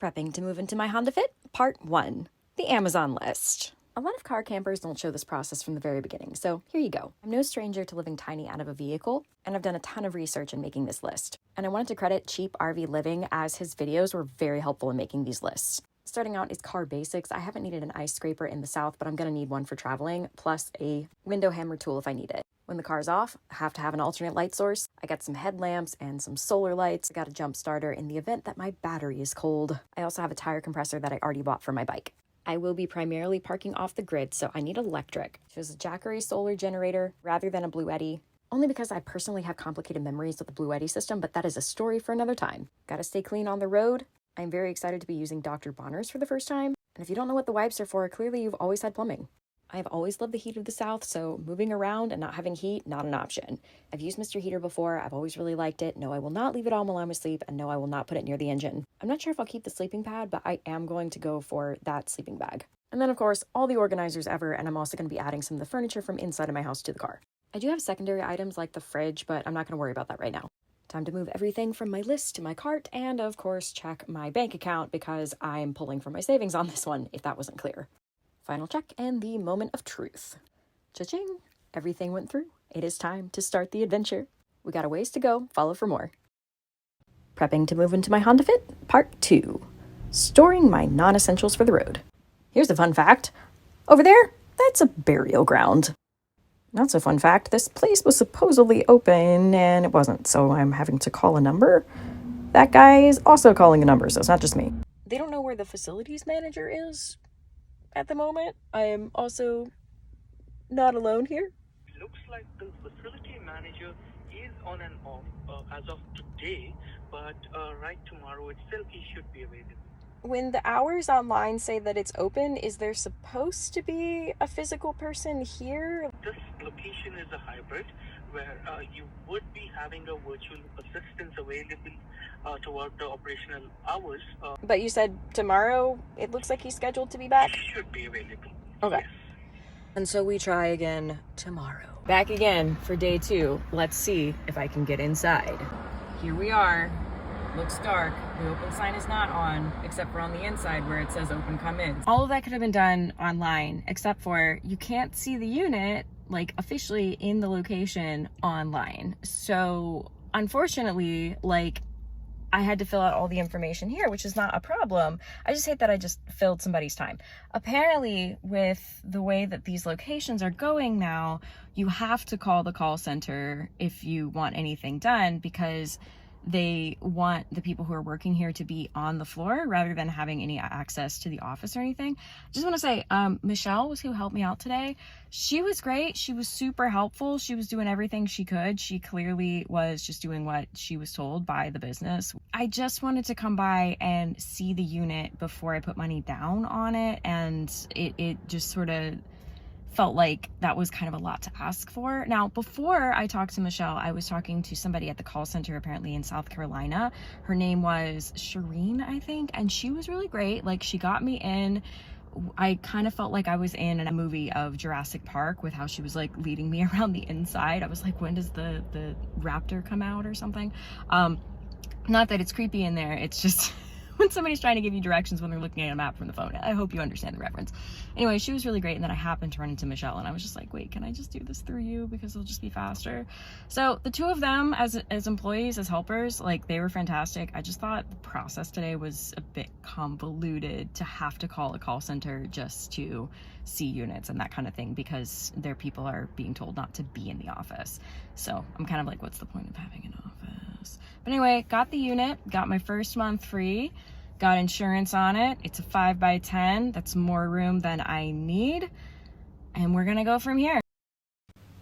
Prepping to move into my Honda Fit, Part 1, the Amazon list. A lot of car campers don't show this process from the very beginning, so here you go. I'm no stranger to living tiny out of a vehicle, and I've done a ton of research in making this list. And I wanted to credit Cheap RV Living, as his videos were very helpful in making these lists. Starting out is car basics. I haven't needed an ice scraper in the South, but I'm going to need one for traveling, plus a window hammer tool if I need it. When the car's off, I have to have an alternate light source. I got some headlamps and some solar lights. I got a jump starter in the event that my battery is cold. I also have a tire compressor that I already bought for my bike. I will be primarily parking off the grid, so I need electric. There's a Jackery solar generator rather than a Bluetti, only because I personally have complicated memories with the Bluetti system, but that is a story for another time. Gotta stay clean on the road. I'm very excited to be using Dr. Bonner's for the first time. And if you don't know what the wipes are for, clearly you've always had plumbing. I've always loved the heat of the South, so moving around and not having heat, not an option. I've used Mr. Heater before. I've always really liked it. No, I will not leave it on while I'm asleep, and no, I will not put it near the engine. I'm not sure if I'll keep the sleeping pad, but I am going to go for that sleeping bag. And then, of course, all the organizers ever, and I'm also going to be adding some of the furniture from inside of my house to the car. I do have secondary items like the fridge, but I'm not going to worry about that right now. Time to move everything from my list to my cart, and of course, check my bank account because I'm pulling from my savings on this one, if that wasn't clear. Final check and the moment of truth. Cha-ching! Everything went through. It is time to start the adventure. We got a ways to go. Follow for more. Prepping to move into my Honda Fit, Part 2. Storing my non-essentials for the road. Here's a fun fact. Over there, that's a burial ground. Not so fun fact, this place was supposedly open and it wasn't, so I'm having to call a number. That guy is also calling a number, so it's not just me. They don't know where the facilities manager is at the moment. I am also not alone here. It looks like the facility manager is on and off as of today, but right tomorrow itself he should be available. When the hours online say that it's open, is there supposed to be a physical person here? This location is a hybrid where you would be having a virtual assistant available toward the operational hours. But you said tomorrow, it looks like he's scheduled to be back? He should be available. Okay. Yes. And so we try again tomorrow. Back again for day 2. Let's see if I can get inside. Here we are. Looks dark. The open sign is not on, except for on the inside where it says open, come in. All of that could have been done online, except for you can't see the unit like officially in the location online. So unfortunately, like, I had to fill out all the information here, which is not a problem. I just hate that I just filled somebody's time. Apparently, with the way that these locations are going now, you have to call the call center if you want anything done, because they want the people who are working here to be on the floor rather than having any access to the office or anything. Just want to say, Michelle was who helped me out today. She was great. She was super helpful. She was doing everything she could. She clearly was just doing what she was told by the business. I just wanted to come by and see the unit before I put money down on it, and it just sort of felt like that was kind of a lot to ask for. Now, before I talked to Michelle, I was talking to somebody at the call center apparently in South Carolina. Her name was Shireen, I think, and she was really great. Like, she got me in. I kind of felt like I was in a movie of Jurassic Park with how she was like leading me around the inside. I was like, when does the raptor come out or something? Not that it's creepy in there, it's just when somebody's trying to give you directions when they're looking at a map from the phone. I hope you understand the reference. Anyway, she was really great, and then I happened to run into Michelle, and I was just like, wait, can I just do this through you because it'll just be faster? So the two of them as employees, as helpers, like, they were fantastic. I just thought the process today was a bit convoluted to have to call a call center just to see units and that kind of thing, because their people are being told not to be in the office. So I'm kind of like, what's the point of having an office? But anyway, got the unit, got my first month free, got insurance on it. It's a 5x10. That's more room than I need. And we're gonna go from here.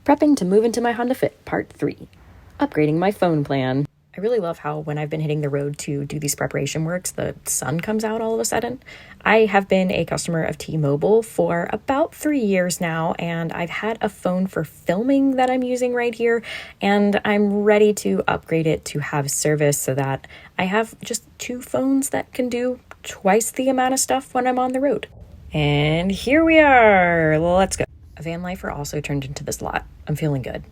Prepping to move into my Honda Fit, Part 3. Upgrading my phone plan. I really love how when I've been hitting the road to do these preparation works, the sun comes out all of a sudden. I have been a customer of T-Mobile for about 3 years now, and I've had a phone for filming that I'm using right here, and I'm ready to upgrade it to have service so that I have just 2 phones that can do twice the amount of stuff when I'm on the road. And here we are. Let's go. A van lifer also turned into this lot. I'm feeling good.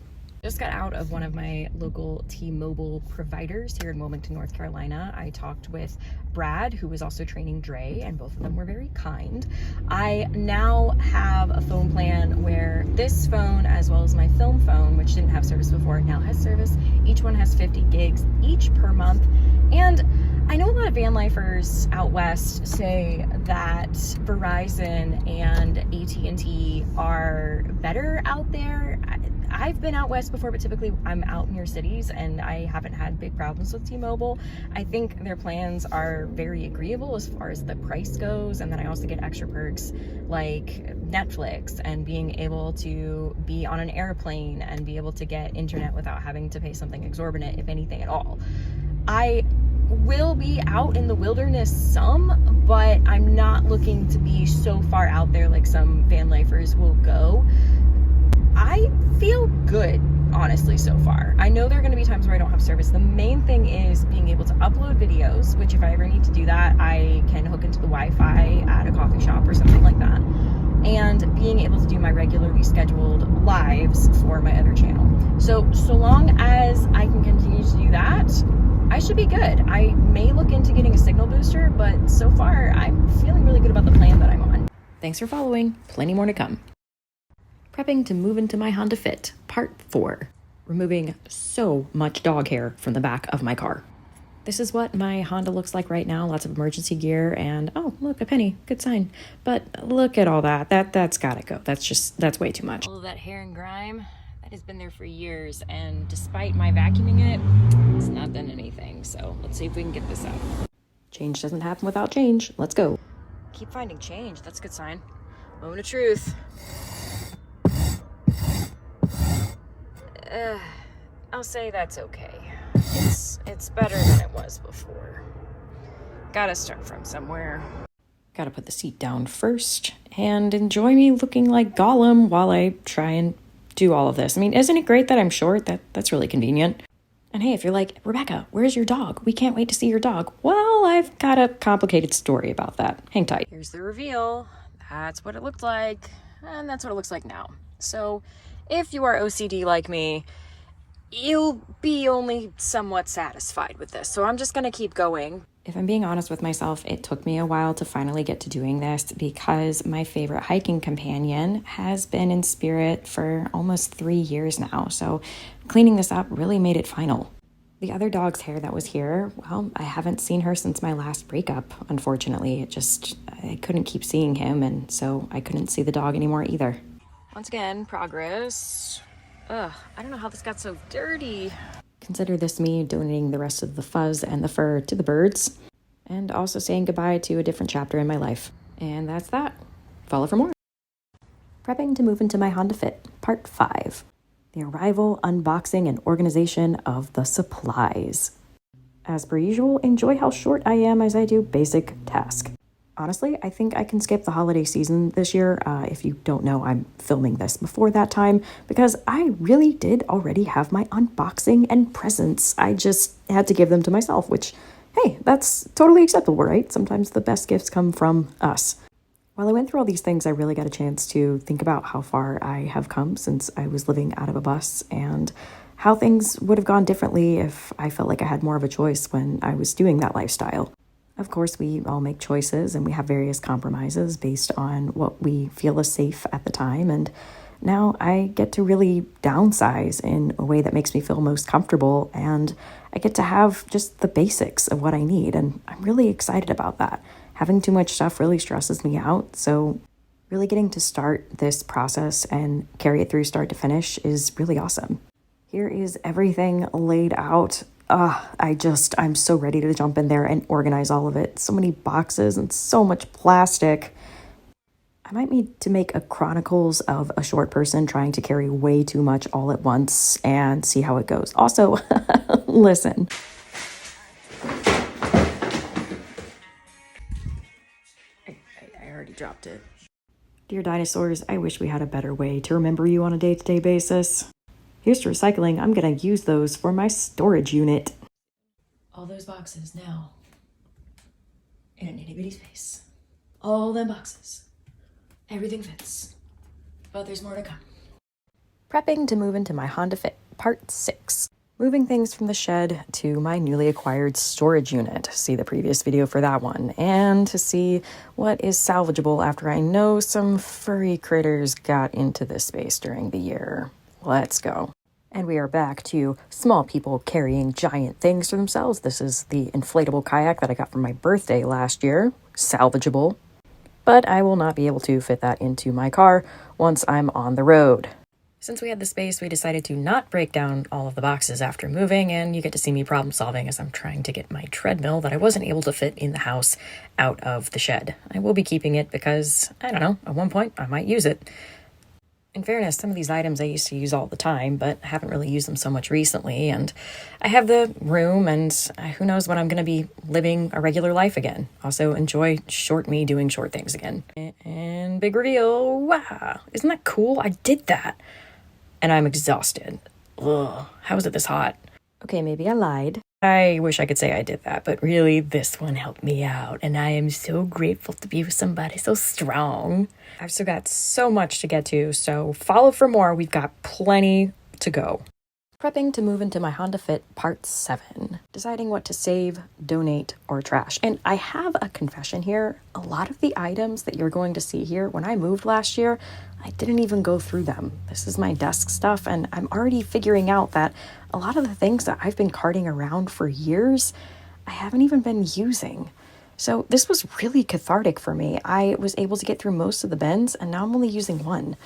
Just got out of one of my local T-Mobile providers here in Wilmington, North Carolina. I talked with Brad, who was also training Dre, and both of them were very kind. I now have a phone plan where this phone, as well as my film phone, which didn't have service before, now has service. Each one has 50 gigs each per month. And I know a lot of van lifers out west say that Verizon and AT&T are better out there. I've been out west before, but typically I'm out near cities and I haven't had big problems with T-Mobile. I think their plans are very agreeable as far as the price goes, and then I also get extra perks like Netflix and being able to be on an airplane and be able to get internet without having to pay something exorbitant, if anything at all. I will be out in the wilderness some, but I'm not looking to be so far out there like some van lifers will go. I feel good, honestly, so far. I know there are going to be times where I don't have service. The main thing is being able to upload videos, which if I ever need to do that, I can hook into the Wi-Fi at a coffee shop or something like that. And being able to do my regularly scheduled lives for my other channel. So long as I can continue to do that, I should be good. I may look into getting a signal booster, but so far I'm feeling really good about the plan that I'm on. Thanks for following. Plenty more to come. Prepping to move into my Honda Fit, part 4. Removing so much dog hair from the back of my car. This is what my Honda looks like right now. Lots of emergency gear and, oh, look, a penny. Good sign. But look at all that. That's gotta go. That's way too much. All of that hair and grime, that has been there for years. And despite my vacuuming it, it's not done anything. So let's see if we can get this out. Change doesn't happen without change. Let's go. Keep finding change. That's a good sign. Moment of truth. I'll say that's okay. It's better than it was before. Gotta start from somewhere. Gotta put the seat down first and enjoy me looking like Gollum while I try and do all of this. I mean, isn't it great that I'm short? That's really convenient. And hey, if you're like, Rebecca, where's your dog? We can't wait to see your dog. Well, I've got a complicated story about that. Hang tight. Here's the reveal. That's what it looked like. And that's what it looks like now. So if you are OCD like me, you'll be only somewhat satisfied with this. So I'm just gonna keep going. If I'm being honest with myself, it took me a while to finally get to doing this because my favorite hiking companion has been in spirit for almost 3 years now. So cleaning this up really made it final. The other dog's hair that was here, well, I haven't seen her since my last breakup, unfortunately. I couldn't keep seeing him, and so I couldn't see the dog anymore either. Once again, progress. Ugh, I don't know how this got so dirty. Consider this me donating the rest of the fuzz and the fur to the birds, and also saying goodbye to a different chapter in my life. And that's that. Follow for more. Prepping to move into my Honda Fit, part 5. The arrival, unboxing, and organization of the supplies. As per usual, enjoy how short I am as I do basic tasks. Honestly, I think I can skip the holiday season this year. If you don't know, I'm filming this before that time because I really did already have my unboxing and presents. I just had to give them to myself, which, hey, that's totally acceptable, right? Sometimes the best gifts come from us. While I went through all these things, I really got a chance to think about how far I have come since I was living out of a bus and how things would have gone differently if I felt like I had more of a choice when I was doing that lifestyle. Of course, we all make choices and we have various compromises based on what we feel is safe at the time. And now I get to really downsize in a way that makes me feel most comfortable. And I get to have just the basics of what I need. And I'm really excited about that. Having too much stuff really stresses me out. So really getting to start this process and carry it through start to finish is really awesome. Here is everything laid out. I'm so ready to jump in there and organize all of it. So many boxes and so much plastic. I might need to make a chronicles of a short person trying to carry way too much all at once and see how it goes. Also, listen. I already dropped it. Dear dinosaurs, I wish we had a better way to remember you on a day-to-day basis. Here's to recycling. I'm going to use those for my storage unit. All those boxes now in an itty-bitty space. All them boxes. Everything fits. But there's more to come. Prepping to move into my Honda Fit, Part 6. Moving things from the shed to my newly acquired storage unit. See the previous video for that one. And to see what is salvageable after I know some furry critters got into this space during the year. Let's go. And we are back to small people carrying giant things for themselves. This is the inflatable kayak that I got for my birthday last year. Salvageable. But I will not be able to fit that into my car once I'm on the road. Since we had the space, we decided to not break down all of the boxes after moving, and you get to see me problem solving as I'm trying to get my treadmill that I wasn't able to fit in the house out of the shed. I will be keeping it because, I don't know, at one point I might use it. In fairness, some of these items I used to use all the time, but haven't really used them so much recently, and I have the room, and who knows when I'm going to be living a regular life again. Also, enjoy short me doing short things again. And big reveal, wow, isn't that cool? I did that. And I'm exhausted. Ugh, how is it this hot? Okay, maybe I lied. I wish I could say I did that, but really, this one helped me out, and I am so grateful to be with somebody so strong. I've still got so much to get to, so follow for more. We've got plenty to go. Prepping to move into my Honda Fit Part 7. Deciding what to save, donate, or trash. And I have a confession here. A lot of the items that you're going to see here, when I moved last year, I didn't even go through them. This is my desk stuff, and I'm already figuring out that a lot of the things that I've been carting around for years, I haven't even been using. So this was really cathartic for me. I was able to get through most of the bins, and now I'm only using one.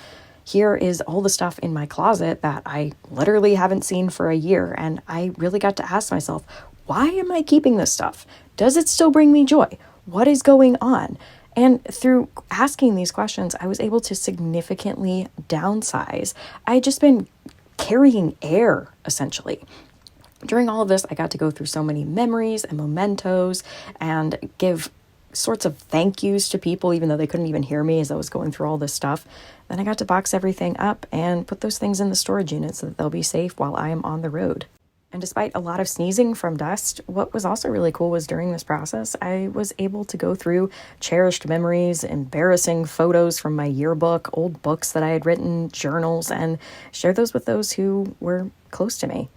Here is all the stuff in my closet that I literally haven't seen for a year, and I really got to ask myself, why am I keeping this stuff? Does it still bring me joy? What is going on? And through asking these questions, I was able to significantly downsize. I had just been carrying air, essentially. During all of this, I got to go through so many memories and mementos and give sorts of thank yous to people, even though they couldn't even hear me as I was going through all this stuff. Then I got to box everything up and put those things in the storage unit so that they'll be safe while I am on the road. And despite a lot of sneezing from dust, what was also really cool was during this process, I was able to go through cherished memories, embarrassing photos from my yearbook, old books that I had written, journals, and share those with those who were close to me.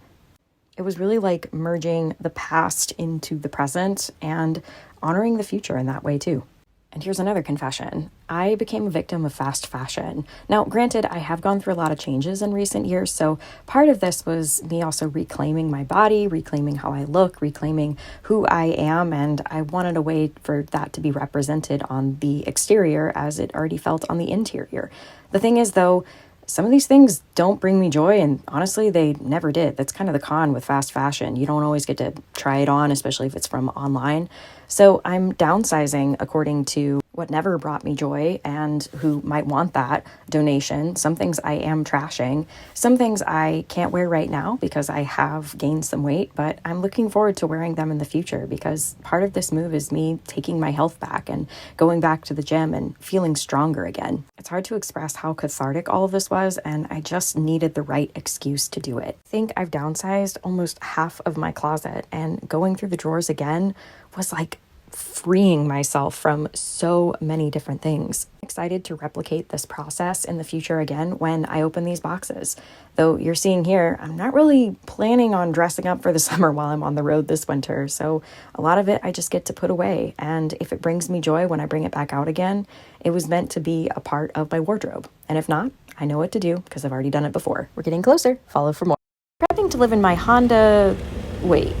It was really like merging the past into the present and honoring the future in that way too. And here's another confession. I became a victim of fast fashion. Now, granted, I have gone through a lot of changes in recent years, so part of this was me also reclaiming my body, reclaiming how I look, reclaiming who I am, and I wanted a way for that to be represented on the exterior as it already felt on the interior. The thing is, though, some of these things don't bring me joy, and honestly, they never did. That's kind of the con with fast fashion. You don't always get to try it on, especially if it's from online. So I'm downsizing according to what never brought me joy and who might want that donation. Some things I am trashing. Some things I can't wear right now because I have gained some weight, but I'm looking forward to wearing them in the future because part of this move is me taking my health back and going back to the gym and feeling stronger again. It's hard to express how cathartic all of this was, and I just needed the right excuse to do it. I think I've downsized almost half of my closet, and going through the drawers again was like freeing myself from so many different things. I'm excited to replicate this process in the future again when I open these boxes. Though you're seeing here, I'm not really planning on dressing up for the summer while I'm on the road this winter, so a lot of it I just get to put away, and if it brings me joy when I bring it back out again, it was meant to be a part of my wardrobe. And if not, I know what to do because I've already done it before. We're getting closer. Follow for more. Prepping to live in my Honda... Wait.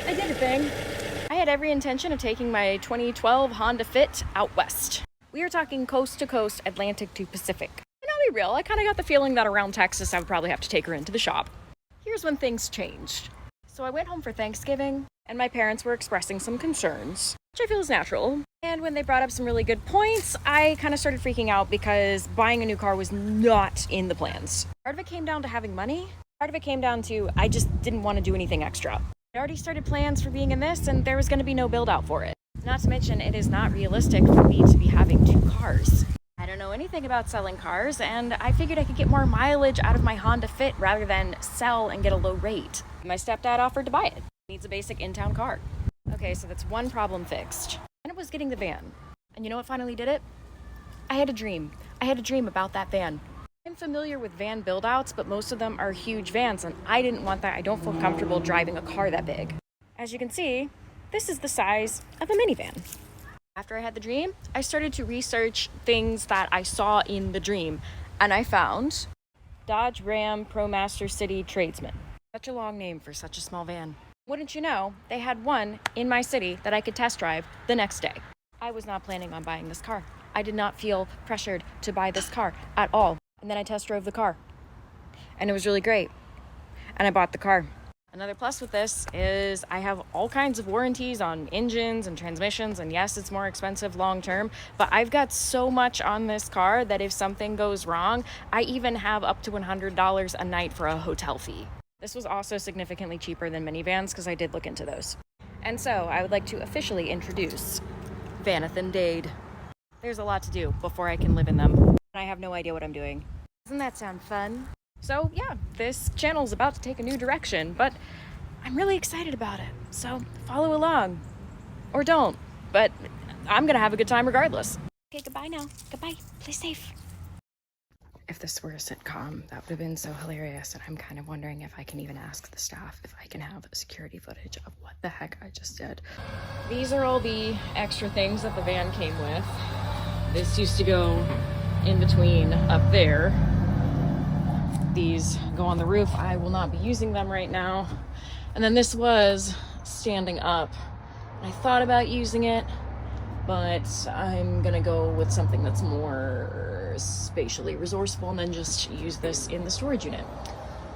I did a thing. I had every intention of taking my 2012 Honda Fit out west. We are talking coast to coast, Atlantic to Pacific. And I'll be real, I kind of got the feeling that around Texas I would probably have to take her into the shop. Here's when things changed. So I went home for Thanksgiving, and my parents were expressing some concerns, which I feel is natural. And when they brought up some really good points, I kind of started freaking out because buying a new car was not in the plans. Part of it came down to having money. Part of it came down to I just didn't want to do anything extra. I already started plans for being in this, and there was going to be no build out for it. Not to mention, it is not realistic for me to be having two cars. I don't know anything about selling cars, and I figured I could get more mileage out of my Honda Fit rather than sell and get a low rate. My stepdad offered to buy it. Needs a basic in-town car. Okay, so that's one problem fixed. And it was getting the van. And you know what finally did it? I had a dream. I had a dream about that van. I'm familiar with van build-outs, but most of them are huge vans, and I didn't want that. I don't feel comfortable driving a car that big. As you can see, this is the size of a minivan. After I had the dream, I started to research things that I saw in the dream, and I found Dodge Ram Promaster City Tradesman. Such a long name for such a small van. Wouldn't you know, they had one in my city that I could test drive the next day. I was not planning on buying this car. I did not feel pressured to buy this car at all. And then I test drove the car. And it was really great. And I bought the car. Another plus with this is I have all kinds of warranties on engines and transmissions, and yes, it's more expensive long term, but I've got so much on this car that if something goes wrong, I even have up to $100 a night for a hotel fee. This was also significantly cheaper than minivans because I did look into those. And so I would like to officially introduce Vanathan Dade. There's a lot to do before I can live in them. I have no idea what I'm doing. Doesn't that sound fun? So yeah, this channel's about to take a new direction, but I'm really excited about it. So follow along. Or don't. But I'm gonna have a good time regardless. Okay, goodbye now. Goodbye. Play safe. If this were a sitcom, that would have been so hilarious, and I'm kind of wondering if I can even ask the staff if I can have security footage of what the heck I just did. These are all the extra things that the van came with. This used to go in between up there. These go on the roof. I will not be using them right now. And then this was standing up. I thought about using it, but I'm gonna go with something that's more spatially resourceful and then just use this in the storage unit.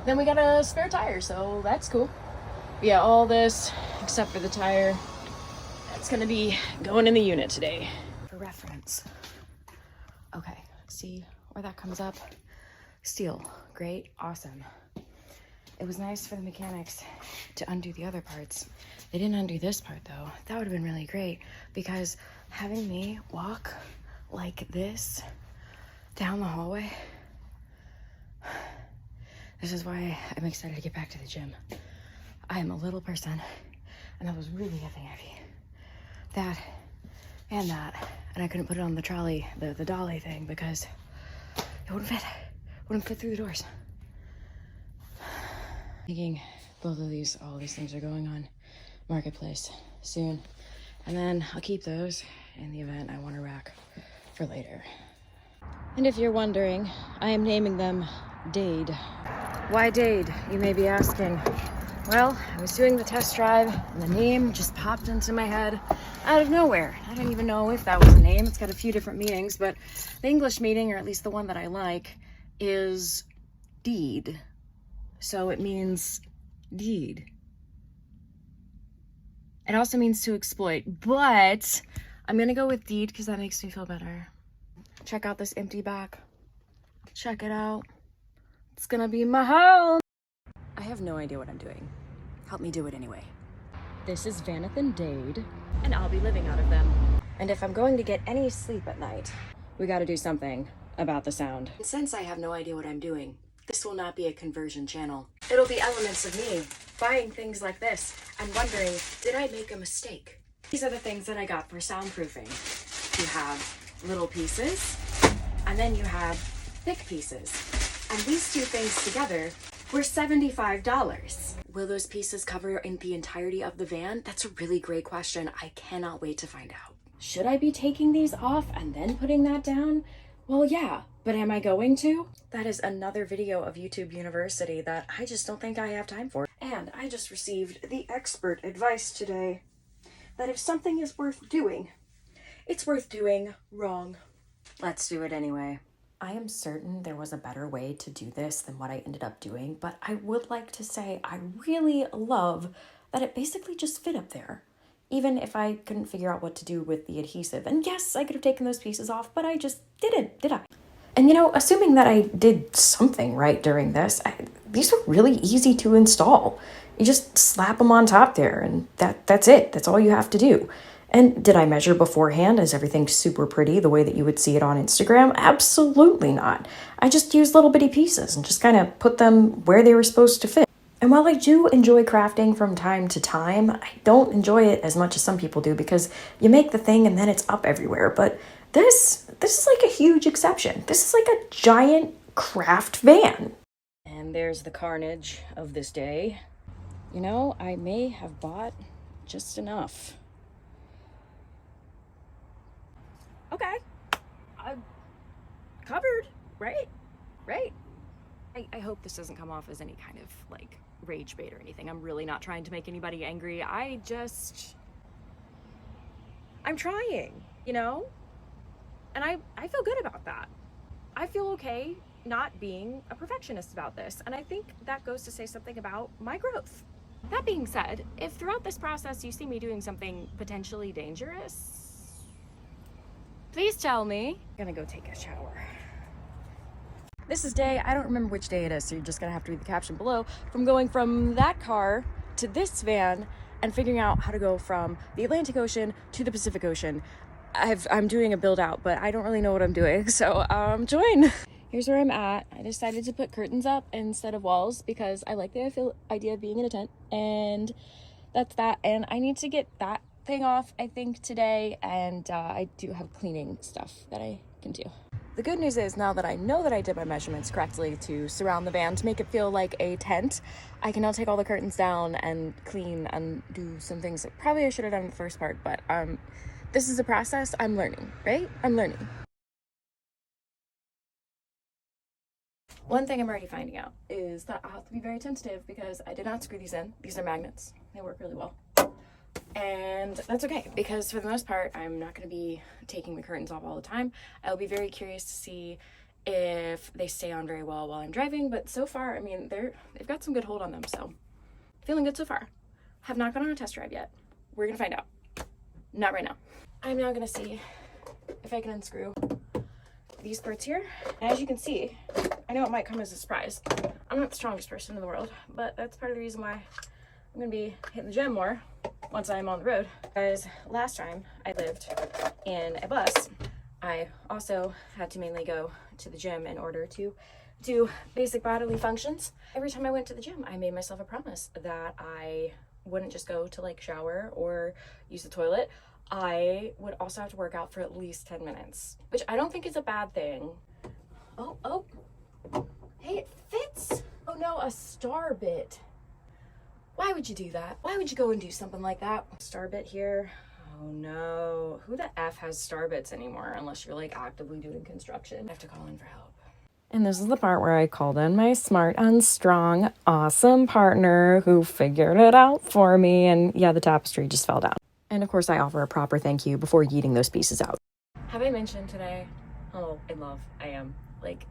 Then we got a spare tire, so that's cool. But yeah, all this, except for the tire, that's gonna be going in the unit today. For reference. Okay, see where that comes up? Steel, great, awesome. It was nice for the mechanics to undo the other parts. They didn't undo this part though. That would have been really great because having me walk like this down the hallway, this is why I'm excited to get back to the gym. I am a little person and that was really heavy. That and that. And I couldn't put it on the trolley, the dolly thing, because it wouldn't fit. Wouldn't fit through the doors. Thinking both of these, all these things are going on Marketplace soon. And then I'll keep those in the event I want a rack for later. And if you're wondering, I am naming them Dade. Why Dade, you may be asking? Well, I was doing the test drive and the name just popped into my head out of nowhere. I don't even know if that was a name. It's got a few different meanings, but the English meaning, or at least the one that I like, is deed. So it means deed. It also means to exploit, but I'm gonna go with deed because that makes me feel better. Check out this empty back. Check it out. It's gonna be my home. I have no idea what I'm doing. Help me do it anyway. This is Vanathan Dade, and I'll be living out of them. And if I'm going to get any sleep at night, we gotta do something about the sound. And since I have no idea what I'm doing, this will not be a conversion channel. It'll be elements of me buying things like this and wondering, did I make a mistake? These are the things that I got for soundproofing. You have little pieces, and then you have thick pieces. And these two things together were $75. Will those pieces cover in the entirety of the van? That's a really great question. I cannot wait to find out. Should I be taking these off and then putting that down? Well, yeah, but am I going to? That is another video of YouTube University that I just don't think I have time for. And I just received the expert advice today that if something is worth doing, it's worth doing wrong. Let's do it anyway. I am certain there was a better way to do this than what I ended up doing, but I would like to say I really love that it basically just fit up there. Even if I couldn't figure out what to do with the adhesive. And yes, I could have taken those pieces off, but I just didn't, did I? And you know, assuming that I did something right during this, these are really easy to install. You just slap them on top there and that's it. That's all you have to do. And did I measure beforehand? Is everything super pretty the way that you would see it on Instagram? Absolutely not. I just used little bitty pieces and just kind of put them where they were supposed to fit. And while I do enjoy crafting from time to time, I don't enjoy it as much as some people do because you make the thing and then it's up everywhere. But this is like a huge exception. This is like a giant craft van. And there's the carnage of this day. You know, I may have bought just enough. Okay. I'm covered, right? Right? I hope this doesn't come off as any kind of like rage bait or anything. I'm really not trying to make anybody angry. I'm trying, you know? And I feel good about that. I feel okay not being a perfectionist about this. And I think that goes to say something about my growth. That being said, if throughout this process you see me doing something potentially dangerous, please tell me. I'm gonna go take a shower. This is day, I don't remember which day it is, so you're just gonna have to read the caption below, from going from that car to this van and figuring out how to go from the Atlantic Ocean to the Pacific Ocean. I'm doing a build out, but I don't really know what I'm doing, so join. Here's where I'm at. I decided to put curtains up instead of walls because I like the idea of being in a tent, and that's that. And I need to get that thing off, I think, today, and I do have cleaning stuff that I can do. The good news is, now that I know that I did my measurements correctly to surround the van to make it feel like a tent, I can now take all the curtains down and clean and do some things that probably I should have done in the first part, but this is a process. I'm learning, right? I'm learning. One thing I'm already finding out is that I'll have to be very tentative because I did not screw these in. These are magnets. They work really well. And that's okay, because for the most part, I'm not going to be taking the curtains off all the time. I'll be very curious to see if they stay on very well while I'm driving, but so far, I mean, they've got some good hold on them, so feeling good so far. Have not gone on a test drive yet. We're going to find out. Not right now. I'm now going to see if I can unscrew these parts here. And as you can see, I know it might come as a surprise. I'm not the strongest person in the world, but that's part of the reason why I'm going to be hitting the gym more once I'm on the road. Because last time I lived in a bus, I also had to mainly go to the gym in order to do basic bodily functions. Every time I went to the gym, I made myself a promise that I wouldn't just go to like shower or use the toilet. I would also have to work out for at least 10 minutes, which I don't think is a bad thing. Oh, hey, it fits. Oh no, a star bit. Why would you do that? Why would you go and do something like that? Star bit here. Oh no, who the F has star bits anymore unless you're like actively doing construction? I have to call in for help. And this is the part where I called in my smart and strong, awesome partner who figured it out for me. And yeah, the tapestry just fell down. And of course, I offer a proper thank you before yeeting those pieces out. Have I mentioned today how in love I am? Like,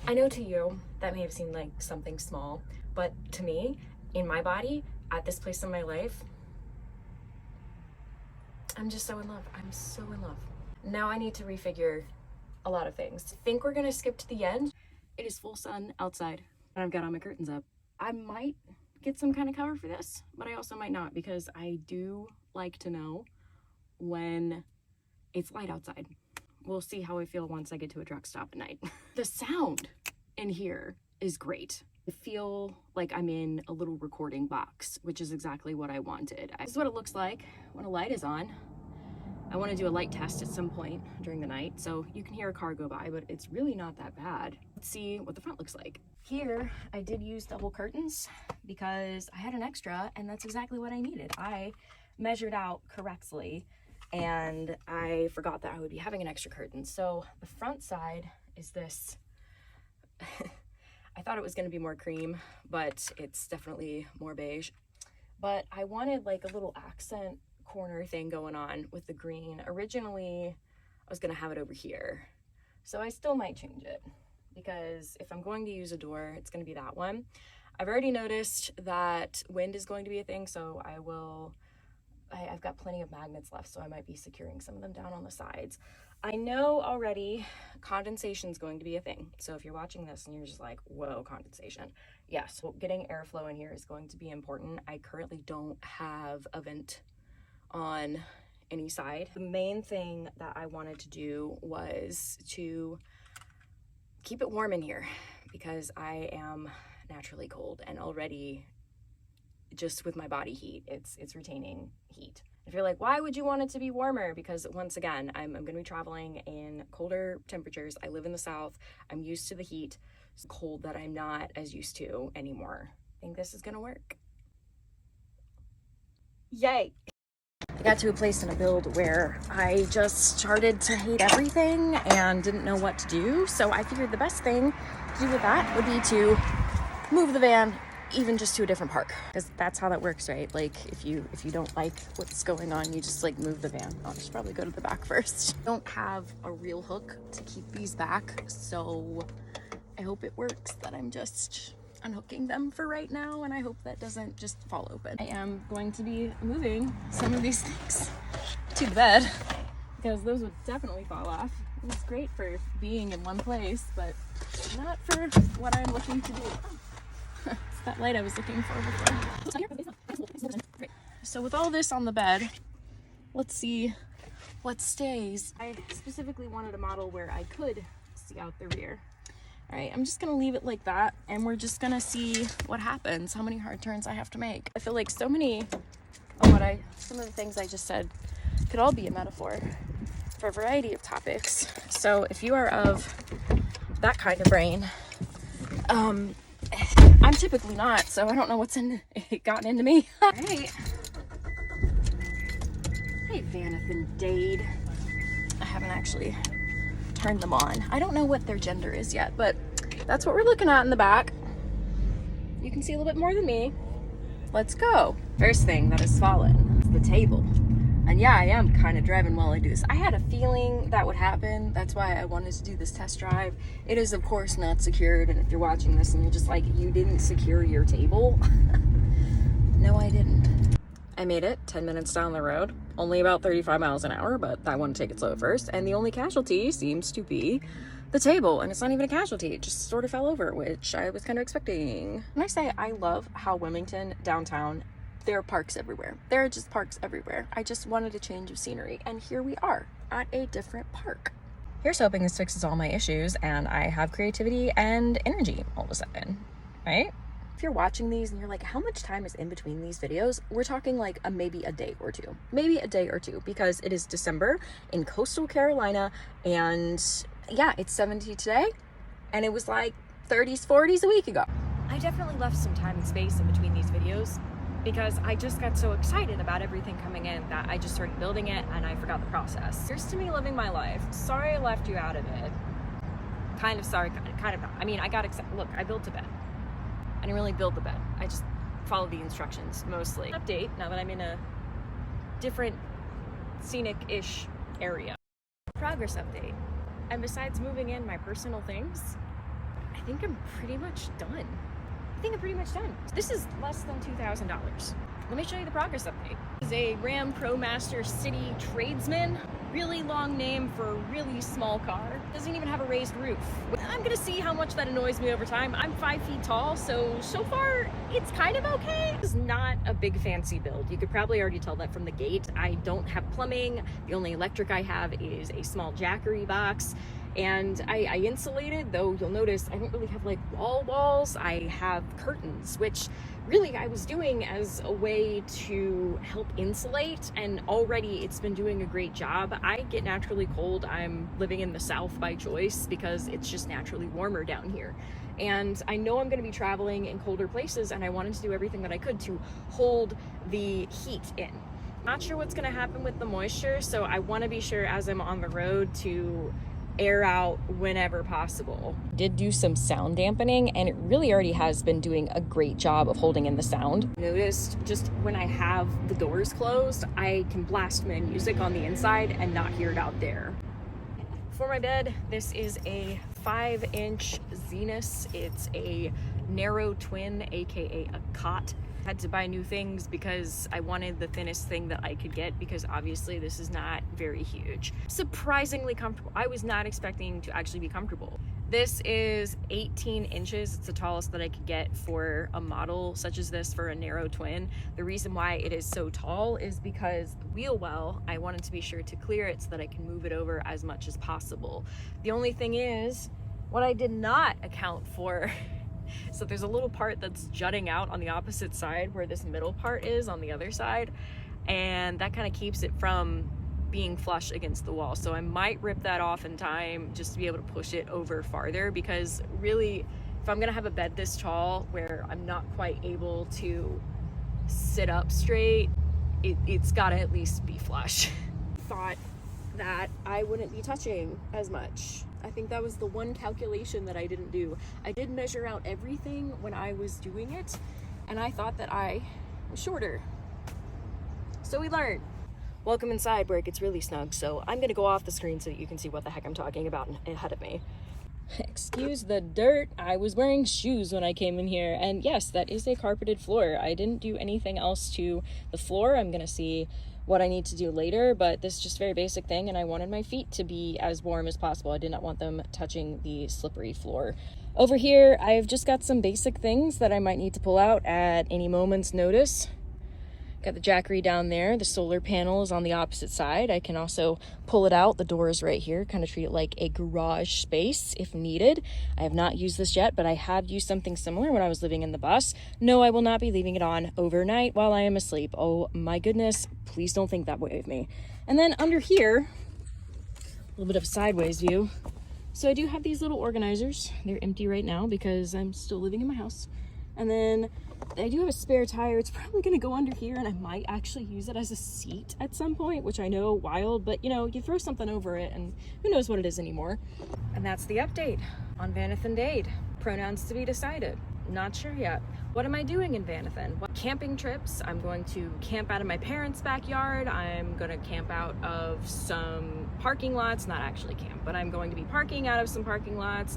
I know to you that may have seemed like something small, but to me, in my body, at this place in my life, I'm just so in love. I'm so in love. Now I need to refigure a lot of things. I think we're gonna skip to the end. It is full sun outside, and I've got all my curtains up. I might get some kind of cover for this, but I also might not, because I do like to know when it's light outside. We'll see how I feel once I get to a truck stop at night. The sound in here is great. I feel like I'm in a little recording box, which is exactly what I wanted. This is what it looks like when a light is on. I want to do a light test at some point during the night, so you can hear a car go by, but it's really not that bad. Let's see what the front looks like. Here, I did use double curtains because I had an extra, and that's exactly what I needed. I measured out correctly, and I forgot that I would be having an extra curtain. So the front side is this. I thought it was going to be more cream, but it's definitely more beige. But I wanted like a little accent corner thing going on with the green. Originally, I was going to have it over here. So I still might change it, because if I'm going to use a door, it's going to be that one. I've already noticed that wind is going to be a thing, so I've got plenty of magnets left, so I might be securing some of them down on the sides. I know already condensation is going to be a thing. So if you're watching this and you're just like, whoa, condensation. Yes, well, getting airflow in here is going to be important. I currently don't have a vent on any side. The main thing that I wanted to do was to keep it warm in here, because I am naturally cold, and already just with my body heat, it's retaining heat. If you're like, why would you want it to be warmer? Because once again, I'm going to be traveling in colder temperatures. I live in the South. I'm used to the heat. It's cold that I'm not as used to anymore. I think this is going to work. Yay. I got to a place in a build where I just started to hate everything and didn't know what to do. So I figured the best thing to do with that would be to move the van even just to a different park, because that's how that works, right? Like if you don't like what's going on, you just like move the van. I should probably go to the back first. I don't have a real hook to keep these back, so I hope it works that I'm just unhooking them for right now, and I hope that doesn't just fall open. I am going to be moving some of these things to the bed because those would definitely fall off. It's great for being in one place, but not for what I'm looking to do. It's that light I was looking for before. So with all this on the bed, let's see what stays. I specifically wanted a model where I could see out the rear. All right, I'm just gonna leave it like that, and we're just gonna see what happens, how many hard turns I have to make. I feel like some of the things I just said could all be a metaphor for a variety of topics. So if you are of that kind of brain, I'm typically not, so I don't know what's gotten into me. All right. Hey, Vaneth and Dade. I haven't actually turned them on. I don't know what their gender is yet, but that's what we're looking at in the back. You can see a little bit more than me. Let's go. First thing that has fallen is the table. And yeah, I am kind of driving while I do this. I had a feeling that would happen. That's why I wanted to do this test drive. It is, of course, not secured. And if you're watching this and you're just like, you didn't secure your table. No, I didn't. I made it 10 minutes down the road. Only about 35 miles an hour, but I want to take it slow at first. And the only casualty seems to be the table. And it's not even a casualty. It just sort of fell over, which I was kind of expecting. When I say I love how Wilmington downtown, there are parks everywhere. There are just parks everywhere. I just wanted a change of scenery, and here we are at a different park. Here's hoping this fixes all my issues and I have creativity and energy all of a sudden, right? If you're watching these and you're like, how much time is in between these videos? We're talking like maybe a day or two. Maybe a day or two, because it is December in coastal Carolina, and yeah, it's 70 today, and it was like 30s, 40s a week ago. I definitely left some time and space in between these videos, because I just got so excited about everything coming in that I just started building it and I forgot the process. Here's to me living my life. Sorry I left you out of it. Kind of sorry, kind of not. I mean, I got excited. Look, I built a bed. I didn't really build the bed. I just followed the instructions mostly. Update, now that I'm in a different scenic-ish area. Progress update. And besides moving in my personal things, I think I'm pretty much done. This is less than $2,000. Let me show you the progress update. This is a Ram Promaster City Tradesman. Really long name for a really small car. Doesn't even have a raised roof. I'm gonna see how much that annoys me over time. I'm 5 feet tall, so far it's kind of okay. It's not a big fancy build. You could probably already tell that from the gate. I don't have plumbing. The only electric I have is a small Jackery box. And I insulated, though you'll notice I don't really have like walls. I have curtains, which really I was doing as a way to help insulate, and already it's been doing a great job. I get naturally cold. I'm living in the South by choice because it's just naturally warmer down here. And I know I'm going to be traveling in colder places, and I wanted to do everything that I could to hold the heat in. Not sure what's going to happen with the moisture, so I want to be sure as I'm on the road to air out whenever possible. Did do some sound dampening, and it really already has been doing a great job of holding in the sound. Noticed just when I have the doors closed, I can blast my music on the inside and not hear it out there. For my bed, this is a 5-inch Zenus. It's a narrow twin, aka a cot. Had to buy new things because I wanted the thinnest thing that I could get, because obviously this is not very huge. Surprisingly comfortable. I was not expecting to actually be comfortable. This is 18 inches. It's the tallest that I could get for a model such as this for a narrow twin. The reason why it is so tall is because the wheel well, I wanted to be sure to clear it so that I can move it over as much as possible. The only thing is, what I did not account for, so there's a little part that's jutting out on the opposite side where this middle part is on the other side. and that kind of keeps it from being flush against the wall. So I might rip that off in time just to be able to push it over farther, because really, if I'm gonna have a bed this tall where I'm not quite able to sit up straight, it's gotta at least be flush. Thought that I wouldn't be touching as much. I think that was the one calculation that I didn't do. I did measure out everything when I was doing it, and I thought that I was shorter. So we learned. Welcome inside where it gets really snug, so I'm gonna go off the screen so that you can see what the heck I'm talking about ahead of me. Excuse the dirt, I was wearing shoes when I came in here, and yes, that is a carpeted floor. I didn't do anything else to the floor. I'm gonna see what I need to do later, but this is just a very basic thing, and I wanted my feet to be as warm as possible. I did not want them touching the slippery floor. Over here, I've just got some basic things that I might need to pull out at any moment's notice. Got the jackery down there. The solar panel is on the opposite side. I can also pull it out. The door is right here. Kind of treat it like a garage space if needed. I have not used this yet, but I have used something similar when I was living in the bus. No, I will not be leaving it on overnight while I am asleep. Oh my goodness, please don't think that way of me. And then under here, a little bit of a sideways view. So I do have these little organizers. They're empty right now because I'm still living in my house. And then I do have a spare tire. It's probably gonna go under here, and I might actually use it as a seat at some point, which I know, wild, but you know, you throw something over it and who knows what it is anymore. And that's the update on Vanathan Dade. Pronouns to be decided. Not sure yet. What am I doing in Vanathan? What camping trips? I'm going to camp out of my parents' backyard. I'm gonna camp out of some parking lots, not actually camp, but I'm going to be parking out of some parking lots,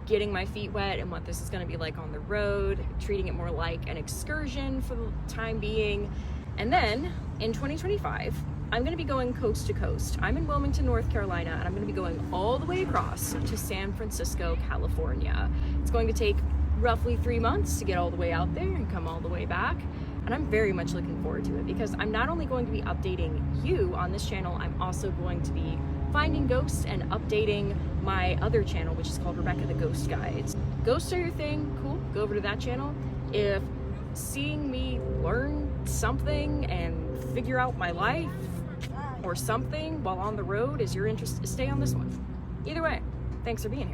getting my feet wet and what this is going to be like on the road, treating it more like an excursion for the time being. And then in 2025, I'm going to be going coast to coast. I'm in Wilmington, North Carolina, and I'm going to be going all the way across to San Francisco, California. It's going to take roughly 3 months to get all the way out there and come all the way back. And I'm very much looking forward to it, because I'm not only going to be updating you on this channel, I'm also going to be finding ghosts and updating my other channel, which is called Rebecca the Ghost Guides. Ghosts are your thing, cool, go over to that channel. If seeing me learn something and figure out my life or something while on the road is your interest, stay on this one. Either way, thanks for being here.